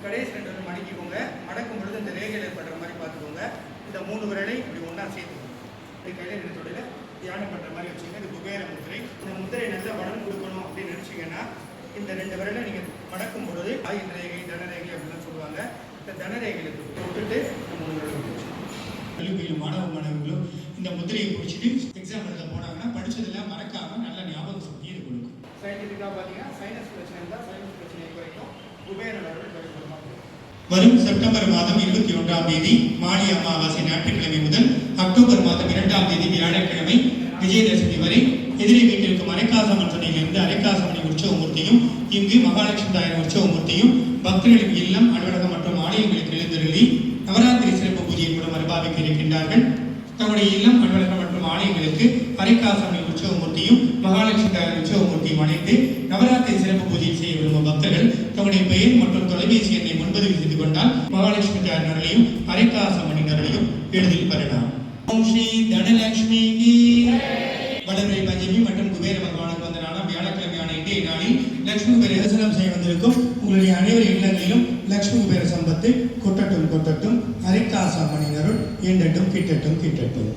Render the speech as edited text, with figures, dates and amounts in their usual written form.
கடைசி 2 விரல் மடக்கிக்கோங்க. மடக்கும் பொழுது இந்த ரேகையில் ஏற்படுற மாதிரி பார்த்துக்கோங்க. இந்த 3 விரலை இப்படி ஒன்றா சேர்த்துக்கோங்க. இப்படி கையில் இருக்கிற தொழில தியானம் பண்ணுற மாதிரி வச்சுக்கோங்க. இது குபேர முத்திரை. இந்த முத்திரை நல்லா வடம் கொடுக்கணும் அப்படின்னு நினச்சிங்கன்னா இந்த 2 விரலை நீங்கள் மடக்கும் பொழுது ஆயுள் ரேகை, தனரேகை அப்படின்னு சொல்லுவாங்க. இந்த தனரேகையில் தொட்டுட்டு இந்த 3 விரலை கல்வியில் மாணவர்களும் இந்த முத்திரையை பிடிச்சிட்டு எக்ஸாம் எழுத போனாங்கன்னா படித்ததெல்லாம் மறக்காமல் நல்ல ஞாபகம் சக்தி இது கொடுக்கும். சயின்டிஃபிக்காக பார்த்தீங்கன்னா சைனஸ் பிரச்சனை இருந்தால் சைனஸ் பிரச்சனையை குறைக்கும். குபேர நடவடிக்கை குறைக்கும். வரும் செப்டம்பர் மாதம் 21ஆம் தேதி மாலை அமாவாசை ஞாயிற்றுக்கிழமை முதல் அக்டோபர் மாதம் 2ஆம் தேதி வியாழக்கிழமை விஜயதசமி வரை எதிரே வீட்டிற்கு அரைக்காசமன் துணையிலிருந்து அரைக்காசமணி உற்சவமூர்த்தியும் இங்கு மகாலட்சுமி தாயார் உற்சவமூர்த்தியும் பக்தர்களின் இல்லம், அலுவலகம் மற்றும் ஆலயங்களுக்கு எழுந்தருளி நவராத்திரி சிறப்பு பூஜையின் மூலம் அனுபவிக்க இருக்கின்றார்கள். தங்களுடைய இல்லம், அலுவலகம் மற்றும் ஆலயங்களுக்கு அரைக்காசமணி உற்சவமூர்த்தியும் மகாலட்சுமி தாயார் உற்சவமூர்த்தியும் அழைத்து நவராத்திரி சிறப்பு பூஜை செய்ய விரும்பும் பக்தர்கள் தங்களுடைய பெயர் மற்றும் தொலைபேசி எண்ணை முன்பதிவு செய்து கொண்டால் மகாலட்சுமி தாயார் நரலையும் அரைக்காசமணி நரலையும் எளிதில் பெறலாம். ஓம் ஸ்ரீ தனலட்சுமி வளர்பிறை பஞ்சமி மற்றும் குபேர பகவானுக்கு வந்த நாளாம் வியாழக்கிழமையான இன்றைய நாளில் லட்சுமி குபேர தரிசனம் செய்ய வந்திருக்கும் உங்களுடைய அனைவரின் இல்லங்களிலும் லட்சுமி குபேர சம்பத்து கொட்டட்டும் கொட்டட்டும், அரைக்காசமணி நருள் எண்டட்டும் கிட்டட்டும் கிட்டட்டும்.